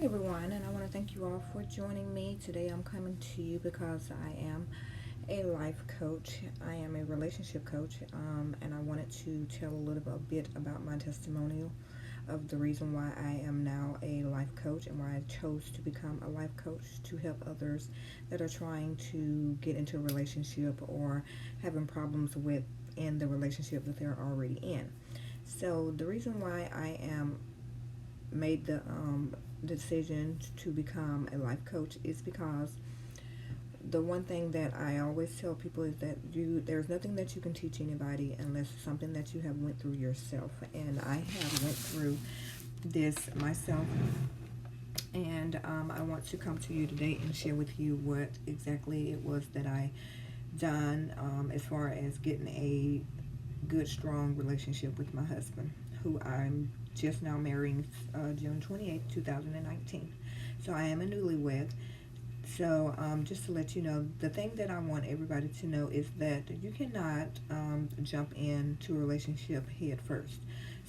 everyone, and I want to thank you all for joining me. Today I'm coming to you because I am a life coach. I am a relationship coach, and I wanted to tell a little bit about my testimonial of the reason why I am now a life coach and why I chose to become a life coach to help others that are trying to get into a relationship or having problems with in the relationship that they're already in. So the reason why I am made the decision to become a life coach is because the one thing that I always tell people is that there's nothing that you can teach anybody unless it's something that you have went through yourself. And I have went through this myself, and I want to come to you today and share with you what exactly it was that I done as far as getting a good, strong relationship with my husband, who I'm just now marrying June 28th, 2019. So I am a newlywed. So just to let you know, the thing that I want everybody to know is that you cannot jump into a relationship head first.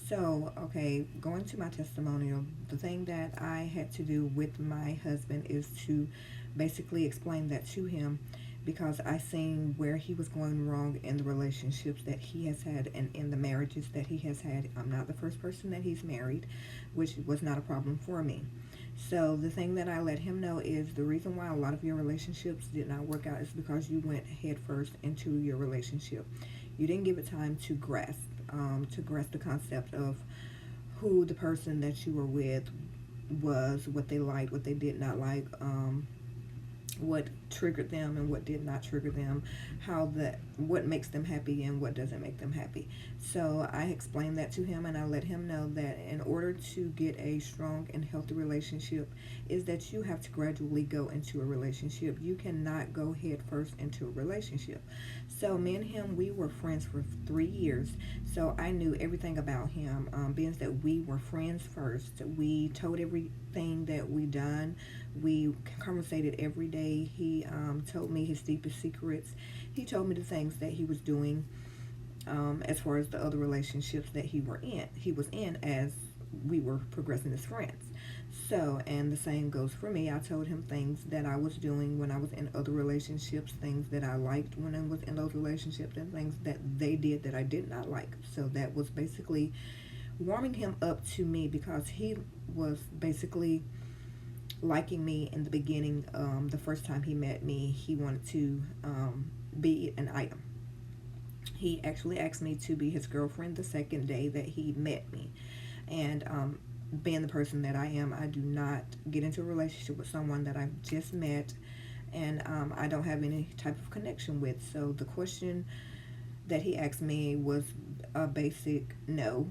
So, okay, going to my testimonial, the thing that I had to do with my husband is to basically explain that to him because I seen where he was going wrong in the relationships that he has had and in the marriages that he has had. I'm not the first person that he's married, which was not a problem for me. So the thing that I let him know is the reason why a lot of your relationships did not work out is because you went head first into your relationship. You didn't give it time to grasp the concept of who the person that you were with was, what they liked, what they did not like, what triggered them and what did not trigger them, what makes them happy and what doesn't make them happy. So I explained that to him, and I let him know that in order to get a strong and healthy relationship is that you have to gradually go into a relationship. You cannot go head first into a relationship. So me and him, we were friends for 3 years, so I knew everything about him. Being that we were friends first, we told everything that we done. We conversated every day. He told me his deepest secrets. He told me the things that he was doing as far as the other relationships that he was in as we were progressing as friends. So, and the same goes for me. I told him things that I was doing when I was in other relationships, things that I liked when I was in those relationships, and things that they did that I did not like. So that was basically warming him up to me because he was basically liking me in the beginning. The first time he met me, he wanted to be an item. He actually asked me to be his girlfriend the second day that he met me. And being the person that I am, I do not get into a relationship with someone that I've just met and I don't have any type of connection with. So the question that he asked me was a basic no.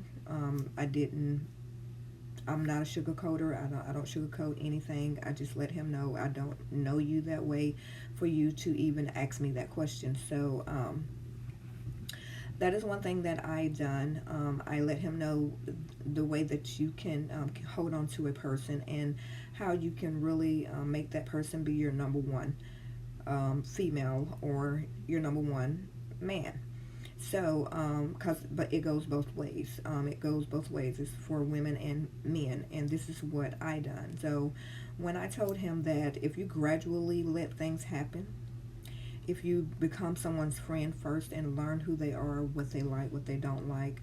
I didn't I'm not a sugarcoater. I don't sugarcoat anything. I just let him know I don't know you that way for you to even ask me that question. So that is one thing that I done. I let him know the way that you can hold on to a person and how you can really make that person be your number one female or your number one man. So, but it goes both ways. It goes both ways. It's for women and men, and this is what I done. So, when I told him that if you gradually let things happen, if you become someone's friend first and learn who they are, what they like, what they don't like,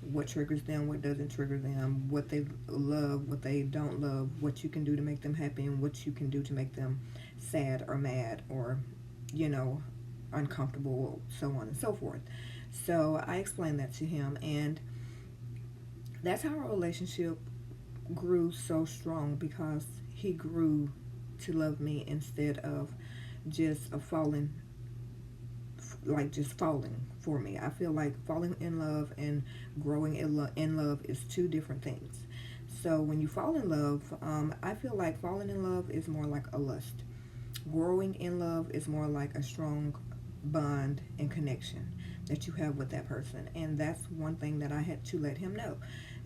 what triggers them, what doesn't trigger them, what they love, what they don't love, what you can do to make them happy, and what you can do to make them sad or mad or, you know, uncomfortable, so on and so forth. So I explained that to him, and that's how our relationship grew so strong because he grew to love me instead of just falling, like just falling for me. I feel like falling in love and growing in love is two different things. So when you fall in love, I feel like falling in love is more like a lust. Growing in love is more like a strong bond and connection that you have with that person, and that's one thing that I had to let him know.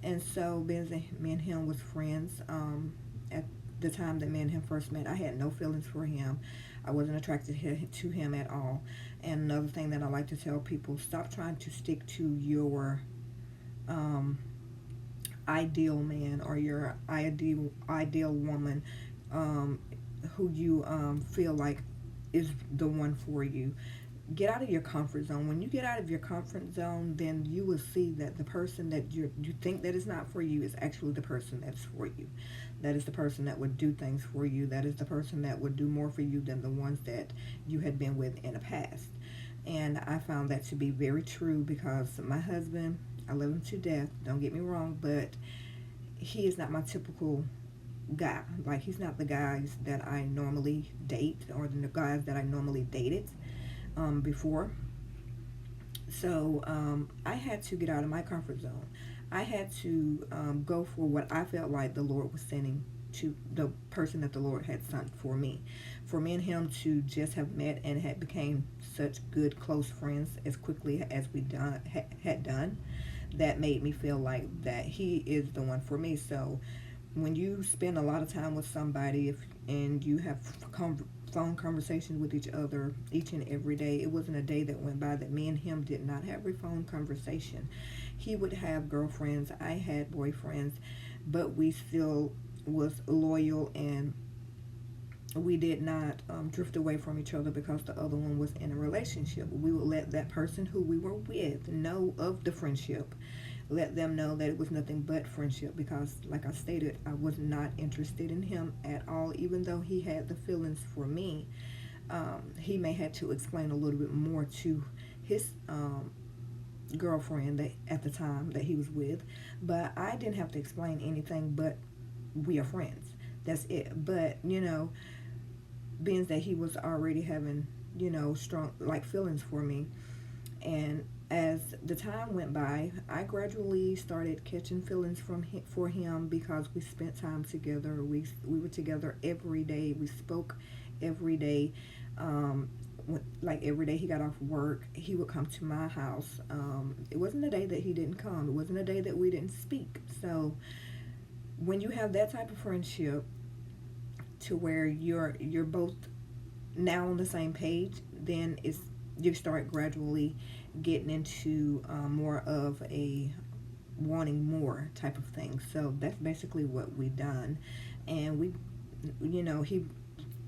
And so, being me and him was friends, at the time that me and him first met, I had no feelings for him. I wasn't attracted to him at all. And another thing that I like to tell people: stop trying to stick to your ideal man or your ideal woman, um, who you feel like is the one for you. Get out of your comfort zone. When you get out of your comfort zone, then you will see that the person that you think that is not for you is actually the person that's for you. That is the person that would do things for you. That is the person that would do more for you than the ones that you had been with in the past. And I found that to be very true because my husband, I love him to death, don't get me wrong, but he is not my typical guy. Like, he's not the guys that I normally date or the guys that I normally dated before. So I had to get out of my comfort zone. I had to go for what I felt like the Lord was sending to the person that the Lord had sent for me. For me and him to just have met and had became such good close friends as quickly as we had done, that made me feel like that he is the one for me. So when you spend a lot of time with somebody, and you have phone conversations with each other each and every day, it wasn't a day that went by that me and him did not have a phone conversation. He would have girlfriends, I had boyfriends, but we still was loyal, and we did not drift away from each other because the other one was in a relationship. We would let that person who we were with know of the friendship, let them know that it was nothing but friendship, because like I stated, I was not interested in him at all. Even though he had the feelings for me, he may had to explain a little bit more to his girlfriend that at the time that he was with, but I didn't have to explain anything. But we are friends, that's it. But being that he was already having strong like feelings for me, and as the time went by, I gradually started catching feelings for him, because we spent time together. We were together every day. We spoke every day. Like every day he got off work, he would come to my house. It wasn't a day that he didn't come. It wasn't a day that we didn't speak. So when you have that type of friendship, to where you're both now on the same page, then you start gradually getting into more of a wanting more type of thing. So that's basically what we done, and he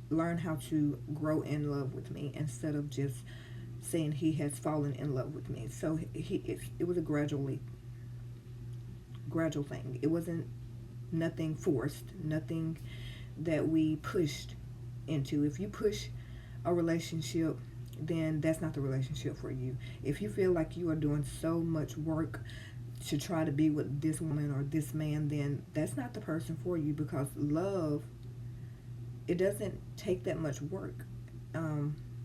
learned how to grow in love with me instead of just saying he has fallen in love with me. So it was a gradual thing. It wasn't nothing forced, nothing that we pushed into. If you push a relationship, then that's not the relationship for you. If you feel like you are doing so much work to try to be with this woman or this man, then that's not the person for you, because love, it doesn't take that much work.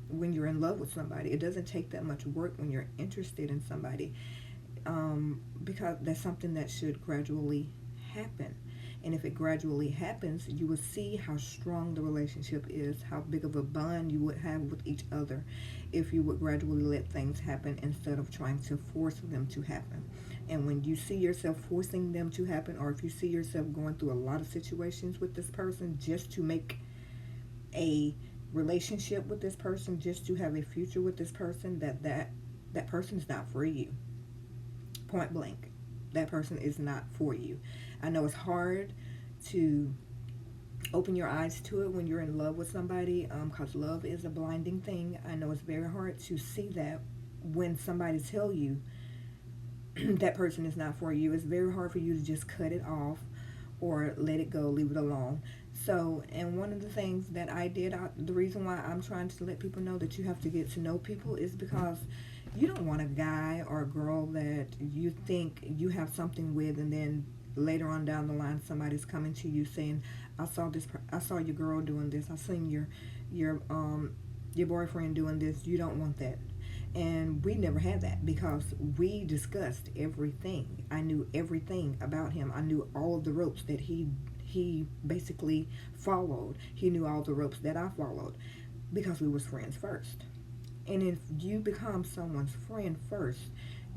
When you're in love with somebody, it doesn't take that much work when you're interested in somebody, because that's something that should gradually happen. And if it gradually happens, you will see how strong the relationship is, how big of a bond you would have with each other if you would gradually let things happen instead of trying to force them to happen. And when you see yourself forcing them to happen, or if you see yourself going through a lot of situations with this person just to make a relationship with this person, just to have a future with this person, that person is not for you. Point blank. That person is not for you. I know it's hard to open your eyes to it when you're in love with somebody, because love is a blinding thing. I know it's very hard to see that when somebody tell you that person is not for you. It's very hard for you to just cut it off or let it go, leave it alone. So, and one of the things that I did, the reason why I'm trying to let people know that you have to get to know people is because you don't want a guy or a girl that you think you have something with, and then later on down the line somebody's coming to you saying, I saw your girl doing this, I seen your boyfriend doing this. You don't want that. And we never had that, because we discussed everything. I knew everything about him. I knew all of the ropes that he basically followed. He knew all the ropes that I followed, because we was friends first. And if you become someone's friend first,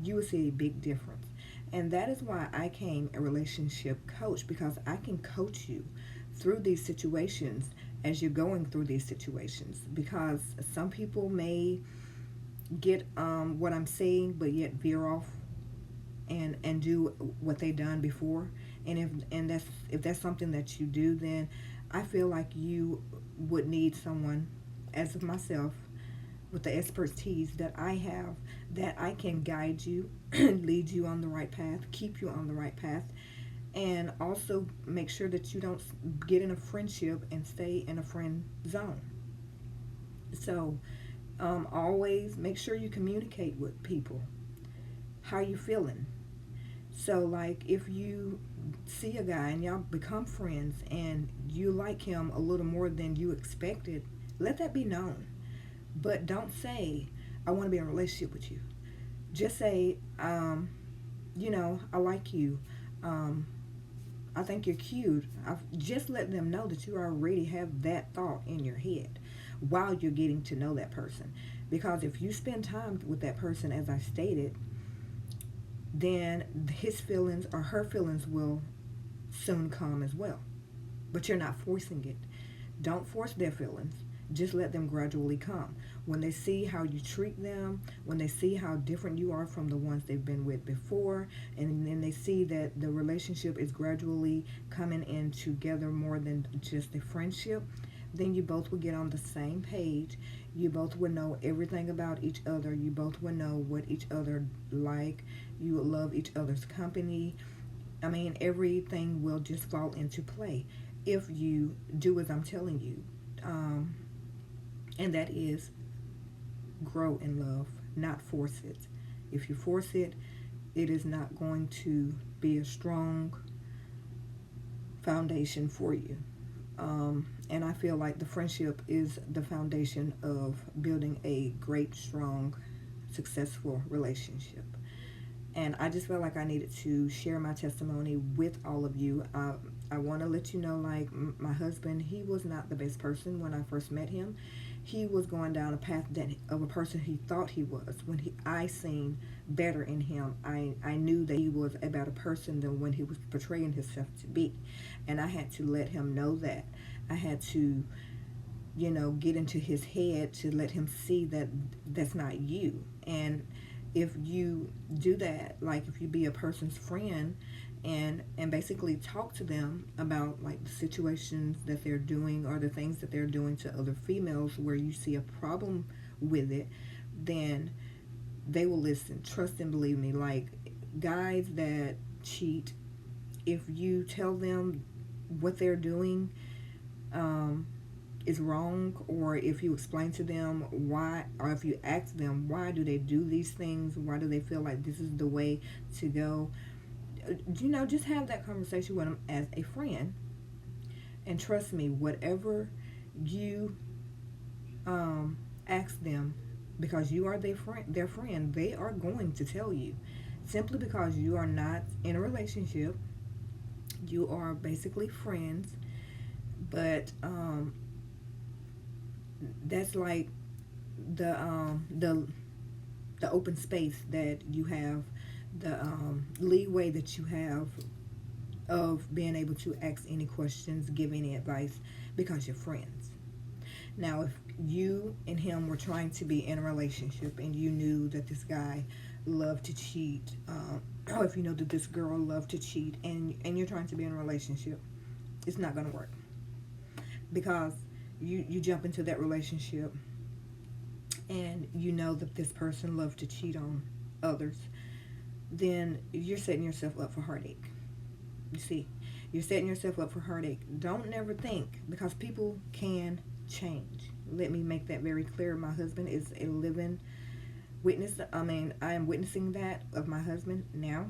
you will see a big difference. And that is why I came a relationship coach, because I can coach you through these situations as you're going through these situations. Because some people may get what I'm saying, but yet veer off and do what they done before, And if that's something that you do, then I feel like you would need someone, as of myself, with the expertise that I have, that I can guide you, lead you on the right path, keep you on the right path, and also make sure that you don't get in a friendship and stay in a friend zone. So always make sure you communicate with people. How you feeling? So like if you see a guy and y'all become friends and you like him a little more than you expected, let that be known. But don't say, I want to be in a relationship with you. Just say, I like you. Um, I think you're cute. Just let them know that you already have that thought in your head while you're getting to know that person. Because if you spend time with that person, as I stated, then his feelings or her feelings will soon come as well. But you're not forcing it. Don't force their feelings. Just let them gradually come. When they see how you treat them, when they see how different you are from the ones they've been with before, and then they see that the relationship is gradually coming in together more than just a friendship, then you both will get on the same page. You both will know everything about each other. You both will know what each other like. You will love each other's company. I mean, everything will just fall into play if you do as I'm telling you. And that is grow in love, not force it. If you force it, it is not going to be a strong foundation for you. And I feel like the friendship is the foundation of building a great, strong, successful relationship. And I just felt like I needed to share my testimony with all of you. I want to let you know, like, my husband, he was not the best person when I first met him. He was going down a path of a person he thought he was. I seen better in him, I knew that he was a better person than when he was portraying himself to be. And I had to let him know that. I had to, get into his head to let him see that that's not you. And if you do that, like if you be a person's friend and basically talk to them about like the situations that they're doing or the things that they're doing to other females where you see a problem with it, then they will listen. Trust and believe me. Like, guys that cheat, if you tell them what they're doing is wrong, or if you explain to them why, or if you ask them why do they do these things, why do they feel like this is the way to go, just have that conversation with them as a friend. And trust me, whatever you ask them, because you are their friend, they are going to tell you. Simply because you are not in a relationship, you are basically friends, but that's like the open space that you have, the leeway that you have of being able to ask any questions, give any advice, because you're friends. Now, if you and him were trying to be in a relationship and you knew that this guy loved to cheat, or if you know that this girl loved to cheat, and you're trying to be in a relationship, it's not going to work. Because you jump into that relationship and you know that this person loved to cheat on others, then you're setting yourself up for heartache. You see, you're setting yourself up for heartache. Don't never think, because people can change. Let me make that very clear. My husband is a living witness. I am witnessing that of my husband now.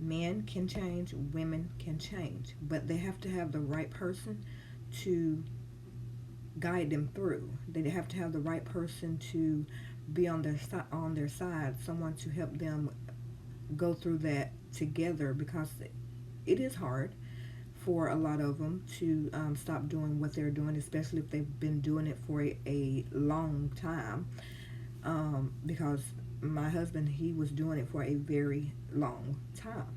Men can change, women can change, but they have to have the right person to guide them through. They have to have the right person to be on their side, someone to help them go through that together, because it is hard for a lot of them to stop doing what they're doing, especially if they've been doing it for a long time. Because my husband, he was doing it for a very long time,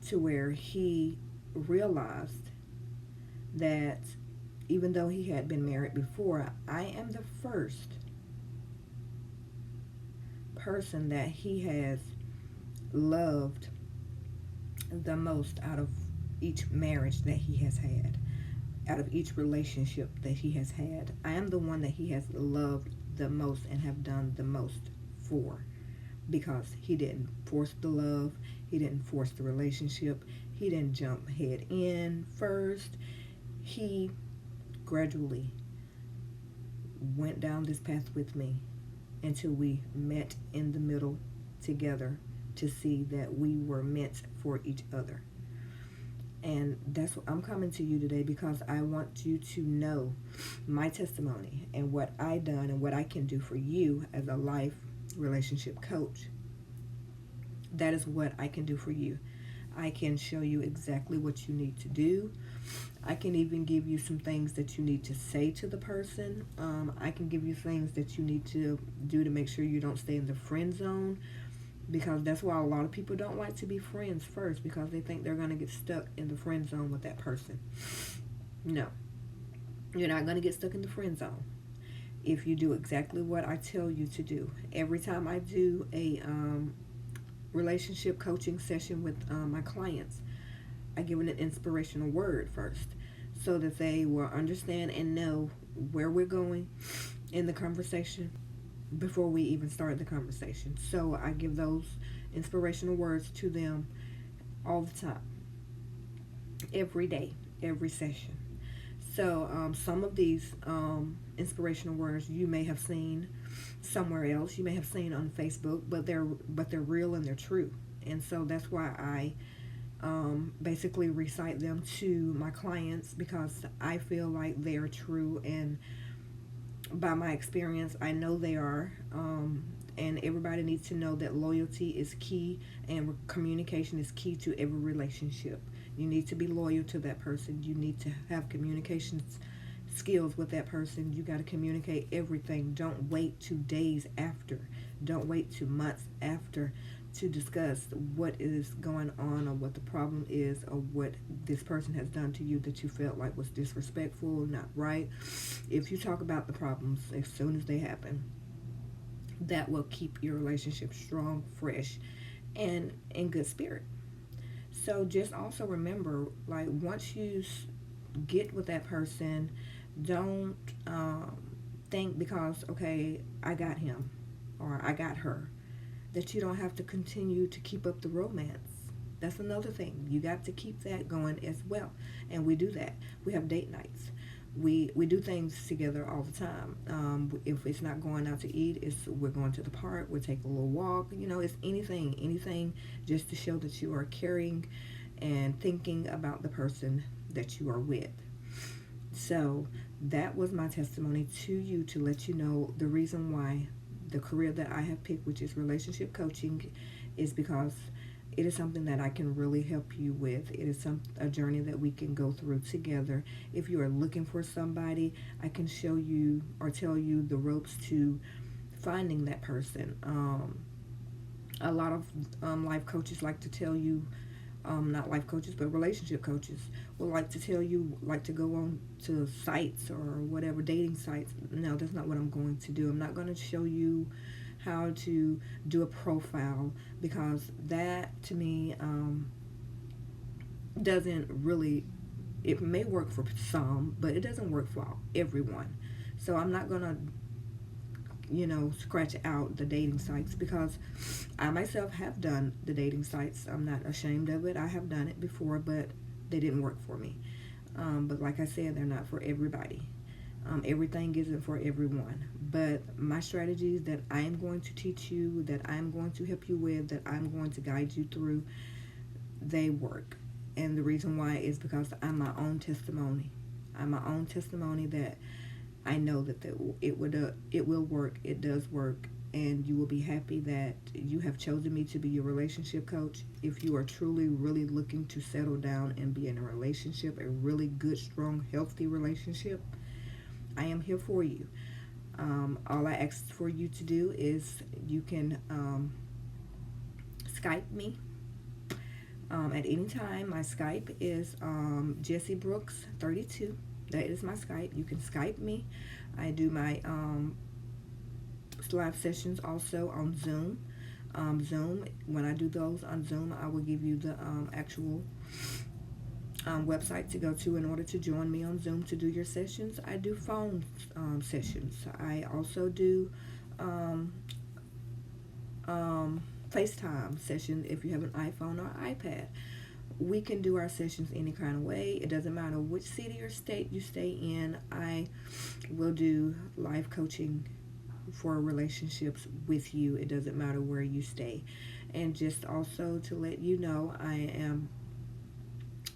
to where he realized that even though he had been married before, I am the first person that he has loved the most out of each marriage that he has had, out of each relationship that he has had. I am the one that he has loved the most and have done the most for, because he didn't force the love, he didn't force the relationship, he didn't jump head in first. He gradually went down this path with me until we met in the middle together to see that we were meant for each other. And that's what I'm coming to you today, because I want you to know my testimony and what I done and what I can do for you as a life relationship coach. That is what I can do for you. I can show you exactly what you need to do. I can even give you some things that you need to say to the person. I can give you things that you need to do to make sure you don't stay in the friend zone, because that's why a lot of people don't like to be friends first, because they think they're going to get stuck in the friend zone with that person. No, you're not going to get stuck in the friend zone if you do exactly what I tell you to do. Every time I do a relationship coaching session with my clients, I give them an inspirational word first, so that they will understand and know where we're going in the conversation before we even start the conversation. So I give those inspirational words to them all the time, every day, every session. So some of these inspirational words you may have seen somewhere else, you may have seen on Facebook, but they're real and they're true. And so that's why I basically recite them to my clients, because I feel like they are true, and by my experience, I know they are. And everybody needs to know that loyalty is key, and communication is key to every relationship. You need to be loyal to that person. You need to have communication skills with that person. You got to communicate everything. Don't wait 2 days after. Don't wait 2 months after to discuss what is going on, or what the problem is, or what this person has done to you that you felt like was disrespectful, not right. If you talk about the problems as soon as they happen, that will keep your relationship strong, fresh, and in good spirit. So just also remember, like, once you get with that person, don't think because, okay, I got him or I got her, that you don't have to continue to keep up the romance. That's another thing. You got to keep that going as well. And we do that. We have date nights. We do things together all the time. If it's not going out to eat, we're going to the park, we're taking a little walk. It's anything just to show that you are caring and thinking about the person that you are with. So that was my testimony to you, to let you know the reason why the career that I have picked, which is relationship coaching, is because it is something that I can really help you with. It is a journey that we can go through together. If you are looking for somebody, I can show you or tell you the ropes to finding that person. A lot of life coaches like to tell you, not life coaches, but relationship coaches will like to tell you, like, to go on to sites or whatever, dating sites. No, that's not what I'm going to do. I'm not going to show you how to do a profile, because that to me doesn't really, it may work for some, but it doesn't work for everyone. So I'm not going to scratch out the dating sites, because I myself have done the dating sites. I'm not ashamed of it. I have done it before, but they didn't work for me. But like I said, they're not for everybody. Everything isn't for everyone. But my strategies that I am going to teach you, that I'm going to help you with, that I'm going to guide you through, they work. And the reason why is because I'm my own testimony. I'm my own testimony that I know that it will work. It does work, and you will be happy that you have chosen me to be your relationship coach. If you are truly, really looking to settle down and be in a relationship, a really good, strong, healthy relationship, I am here for you. All I ask for you to do is you can Skype me at any time. My Skype is Jessie Brooks 32. That is my Skype. You can Skype me. I do my live sessions also on Zoom. Zoom, when I do those on Zoom, I will give you the actual website to go to in order to join me on Zoom to do your sessions. I do phone sessions. I also do um, FaceTime sessions if you have an iPhone or iPad. We can do our sessions any kind of way. It doesn't matter which city or state you stay in. I will do life coaching for relationships with you. It doesn't matter where you stay. And just also to let you know, I am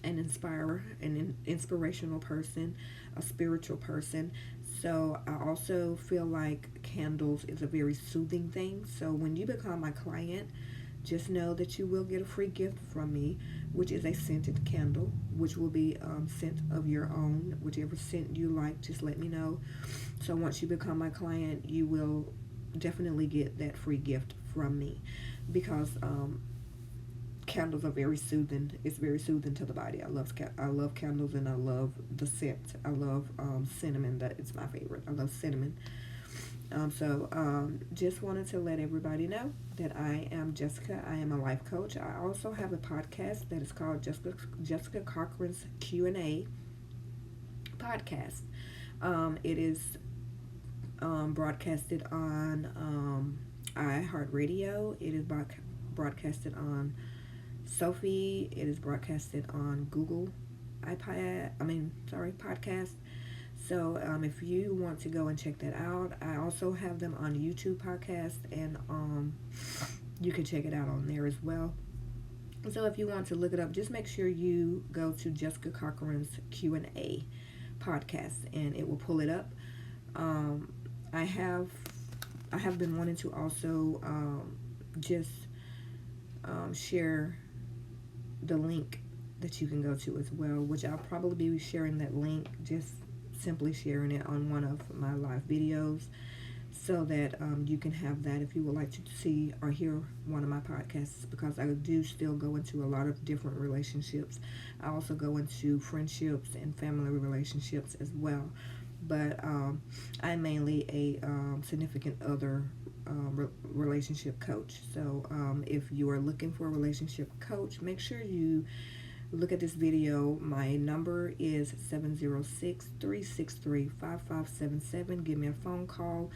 an inspirer, an inspirational person, a spiritual person. So I also feel like candles is a very soothing thing. So when you become my client, just know that you will get a free gift from me, which is a scented candle, which will be scent of your own. Whichever scent you like, just let me know. So once you become my client, you will definitely get that free gift from me, because candles are very soothing. It's very soothing to the body. I love candles, and I love the scent. I love cinnamon. That it's my favorite. I love cinnamon. Just wanted to let everybody know that I am Jessica. I am a life coach. I also have a podcast that is called Jessica Cochran's Q&A podcast. It is broadcasted on iHeartRadio. It is broadcasted on Sophie. It is broadcasted on Google podcast. So if you want to go and check that out, I also have them on YouTube podcast, and you can check it out on there as well. So if you want to look it up, just make sure you go to Jessica Cochran's Q&A podcast, and it will pull it up. I have been wanting to also share the link that you can go to as well, which I'll probably be sharing that link, just simply sharing it on one of my live videos, so that you can have that if you would like to see or hear one of my podcasts, because I do still go into a lot of different relationships. I also go into friendships and family relationships as well, but I'm mainly a significant other relationship coach. So if you are looking for a relationship coach, make sure you look at this video. My number is 706-363-5577. Give me a phone call,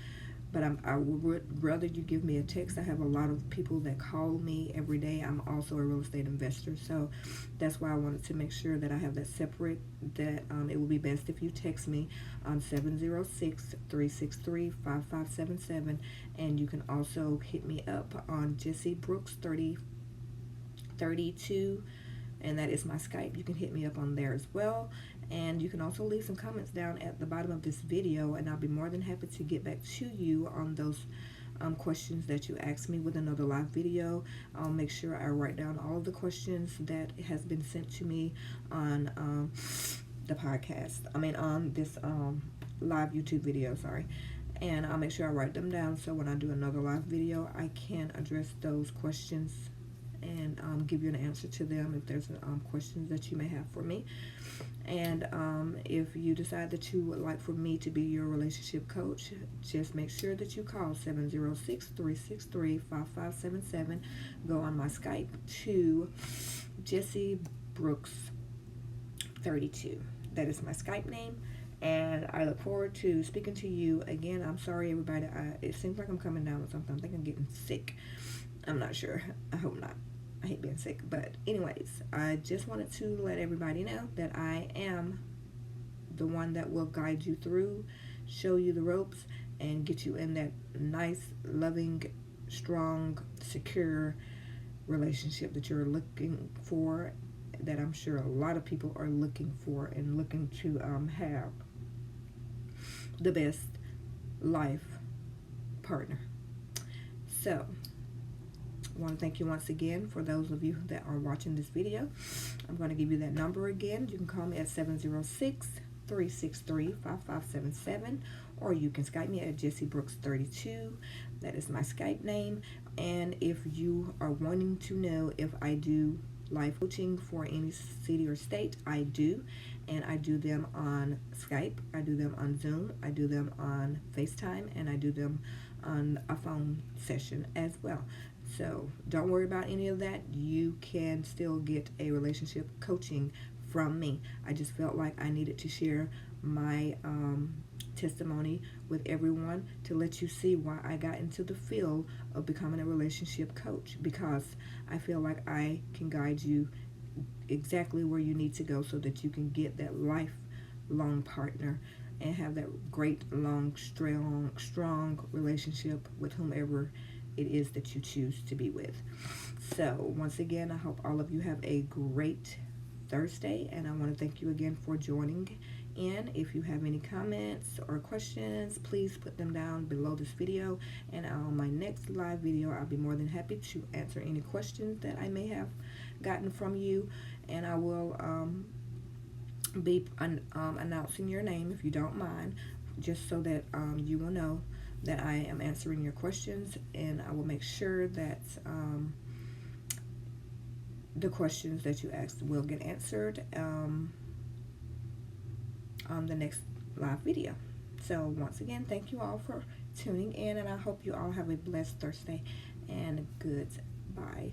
but I would rather you give me a text. I have a lot of people that call me every day. I'm also a real estate investor, so that's why I wanted to make sure that I have that separate, that it would be best if you text me on 706-363-5577, and you can also hit me up on Jessie Brooks 3032, and that is my Skype. You can hit me up on there as well, and you can also leave some comments down at the bottom of this video, and I'll be more than happy to get back to you on those questions that you asked me with another live video. I'll make sure I write down all of the questions that has been sent to me on the podcast. On this live YouTube video, sorry. And I'll make sure I write them down, so when I do another live video, I can address those questions and give you an answer to them if there's questions that you may have for me. And if you decide that you would like for me to be your relationship coach, just make sure that you call 706-363-5577. Go on my Skype to Jessie Brooks 32. That is my Skype name, and I look forward to speaking to you again. I'm sorry, everybody. It seems like I'm coming down with something. I think I'm getting sick. I'm not sure. I hope not. I hate being sick. But anyways, I just wanted to let everybody know that I am the one that will guide you through, show you the ropes, and get you in that nice, loving, strong, secure relationship that you're looking for, that I'm sure a lot of people are looking for and looking to have the best life partner. So I want to thank you once again. For those of you that are watching this video, I'm going to give you that number again. You can call me at 706-363-5577, or you can Skype me at Jessie Brooks 32. That is my Skype name. And if you are wanting to know if I do life coaching for any city or state, I do. And I do them on Skype, I do them on Zoom, I do them on FaceTime, and I do them on a phone session as well. So don't worry about any of that. You can still get a relationship coaching from me. I just felt like I needed to share my testimony with everyone to let you see why I got into the field of becoming a relationship coach, because I feel like I can guide you exactly where you need to go so that you can get that lifelong partner and have that great, long, strong relationship with whomever it is that you choose to be with. So, once again, I hope all of you have a great Thursday, and I want to thank you again for joining in. If you have any comments or questions, please put them down below this video, and on my next live video I'll be more than happy to answer any questions that I may have gotten from you, and I will be announcing your name, if you don't mind, just so that you will know that I am answering your questions, and I will make sure that the questions that you asked will get answered on the next live video. So once again, thank you all for tuning in, and I hope you all have a blessed Thursday, and goodbye.